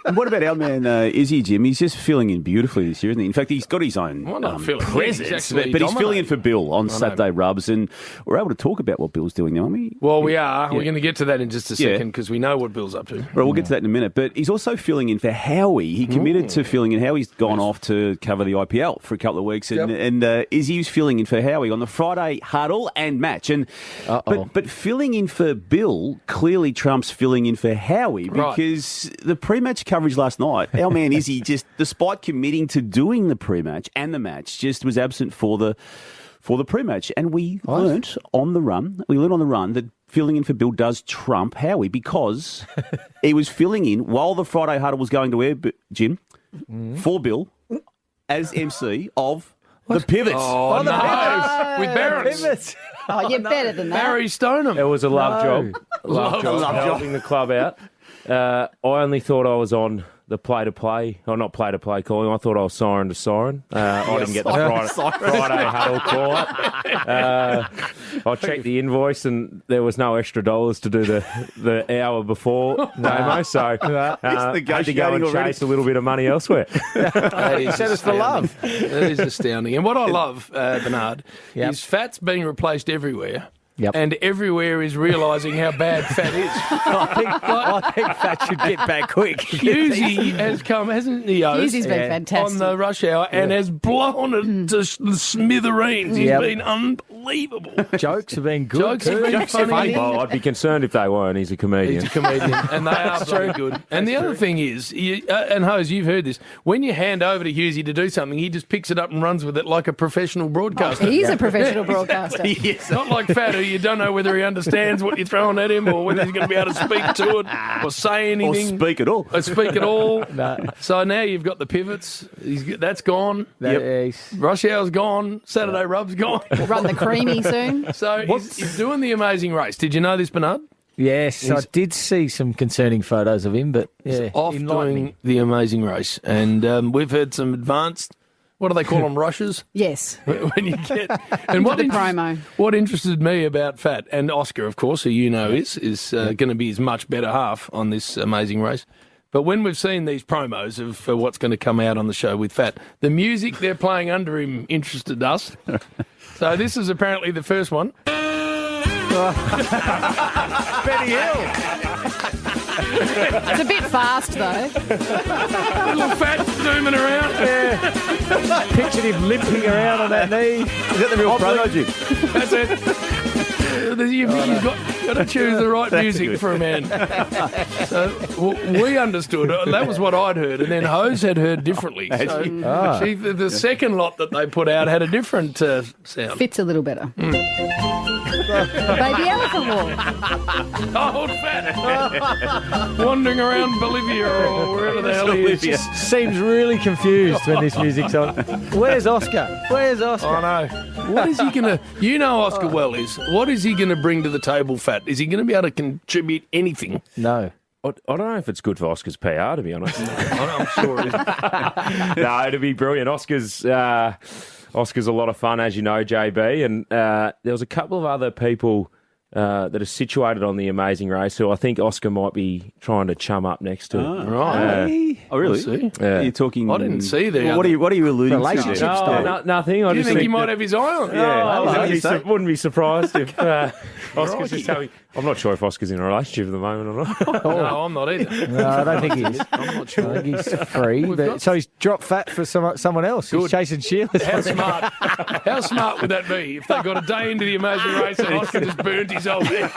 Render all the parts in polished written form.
And what about our man Issie, Jim? He's just filling in beautifully this year, isn't he? In fact, he's got his own presence, but he's filling in for Bill on Saturday Rubs, and we're able to talk about what Bill's doing now, aren't we? Well, we are. Yeah. We're going to get to that in just a second because we know what Bill's up to. Right, we'll get to that in a minute. But he's also filling in for Howie. He committed to filling in. Howie's gone off to cover the IPL for a couple of weeks, and Issie was filling in for Howie on the Friday huddle and match. And but filling in for Bill clearly trumps filling in for Howie because the pre-match coverage last night, our man Issie just, despite committing to doing the pre-match and the match, just was absent for the pre-match. And we learnt on the run that filling in for Bill does trump Howie because he was filling in while the Friday huddle was going to air, Jim, for Bill as MC of the Pivots. Oh, the no. Pivots. With Barons. Oh, you're better than that. Barry Stoneham. It was a love job. Love job. Helping the club out. I only thought I was on the play-to-play, or not play-to-play calling. I thought I was siren to siren. I didn't get the Friday huddle call up. I checked the invoice and there was no extra dollars to do the hour before Damo, so I had to go and chase a little bit of money elsewhere. He said it's for love. That is astounding. And what I love, Bernard, is Fat's being replaced everywhere. Yep. And everywhere is realising how bad Fat is. I think Fat should get back quick. Husey has come, hasn't he, Husey's been fantastic. on the rush hour and has blown it to the smithereens. He's been unbelievable. Jokes have been good. Jokes have been funny. Well, I'd be concerned if they weren't. He's a comedian. He's a comedian, and they are very good. And the other thing is, and Hose, you've heard this, when you hand over to Husey to do something, he just picks it up and runs with it like a professional broadcaster. He's a professional broadcaster. Yes. Not like Fat, who you don't know whether he understands what you're throwing at him or whether he's going to be able to speak to it or say anything. Or speak at all. No. So now you've got the Pivots. That's gone. Rush Hour's gone. Saturday Rub's gone. Run the creamy soon. So he's doing the Amazing Race. Did you know this, Bernard? Yes, I did see some concerning photos of him, but he's off doing the Amazing Race. And we've heard some advanced... What do they call them, rushes? Yes. When you get and the promo. What interested me about Fat and Oscar, of course, who you know is going to be his much better half on this Amazing Race. But when we've seen these promos of what's going to come out on the show with Fat, the music they're playing under him interested us. So this is apparently the first one. Benny Hill. It's a bit fast, though. Little Fat zooming around. Yeah. Pictured him limping around on that knee. Is that the real promo, Jim? That's it. You've got to choose the right music for a man. So we understood. That was what I'd heard. And then Hose had heard differently. So the second lot that they put out had a different sound. Fits a little better. Baby elephant walk. Old Fat. Wandering around Bolivia or wherever the hell he is. Just seems really confused when this music's on. Where's Oscar? Where's Oscar? I know. What is he going to... You know Oscar well is. What is he going to bring to the table, Fat? Is he going to be able to contribute anything? No. I don't know if it's good for Oscar's PR, to be honest. I'm sure it is. No, it'd be brilliant. Oscar's a lot of fun, as you know, JB, and there was a couple of other people that are situated on the Amazing Race who I think Oscar might be trying to chum up next to. Right. Oh, really? See? You're talking... I didn't see that. Well, what are you alluding Relationship to? style. Nothing. Do you think he might have his eye on it? Yeah, wouldn't be surprised if Oscar's just telling me. I'm not sure if Oscar's in a relationship at the moment or not. No, I'm not either. No, I don't think he is. I'm not sure. I think he's free. So he's dropped Fat for someone else. He's chasing Sheila. How smart would that be if they got a day into the Amazing Race and Oscar just burnt his old head?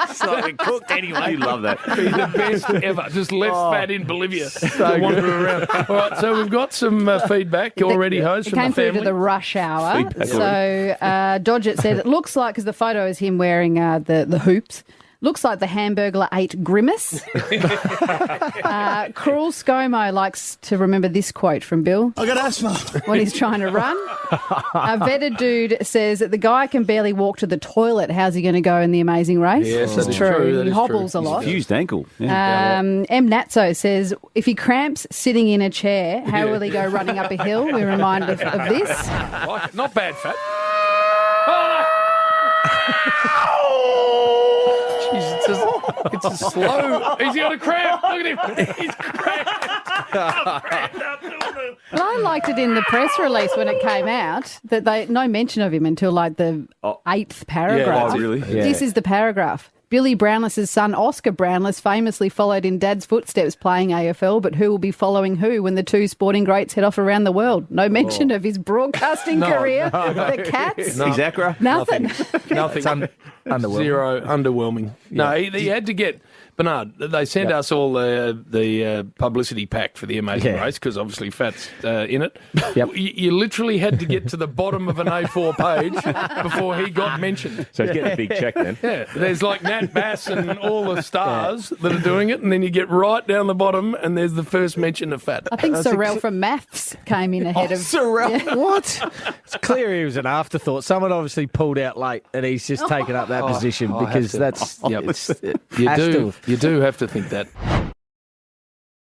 It's not cooked anyway. You love that. Be the best ever. Just left Fat in Bolivia. So wandering around. All right, so we've got some feedback already, Hose, from the family. It came through to the rush hour. So Dodgett said, it looks like, because the photo is him wearing the hoops, looks like the Hamburglar ate Grimace. Cruel ScoMo likes to remember this quote from Bill. I got asthma. When he's trying to run. A vetted dude says that the guy can barely walk to the toilet. How's he going to go in the Amazing Race? Yes, it's true. He hobbles a lot. Fused ankle. M. Natso says, if he cramps sitting in a chair, how will he go running up a hill? We're reminded of this. Like it. Not bad, Fat. Jeez, it's a slow... He's got a cramp. Look at him. He's cramped. Well, I liked it in the press release when it came out that no mention of him until like the 8th paragraph. Oh, really? Yeah. This is the paragraph. Billy Brownless' son, Oscar Brownless, famously followed in Dad's footsteps playing AFL, but who will be following who when the two sporting greats head off around the world? No mention of his broadcasting career, the Cats, He's Accra. nothing. Nothing. Underwhelming. Zero. Underwhelming. No, he had to get... Bernard, they sent us all the publicity pack for the Amazing Race because obviously Fat's in it. Yep. You literally had to get to the bottom of an A4 page before he got mentioned. So he's getting a big check then. Yeah, there's like Nat Bass and all the stars that are doing it, and then you get right down the bottom, and there's the first mention of Fat. I think Sorrell from Maths came in ahead of... Sorrell. What? It's clear he was an afterthought. Someone obviously pulled out late, and he's just taken up that position because that's... You do have to think that.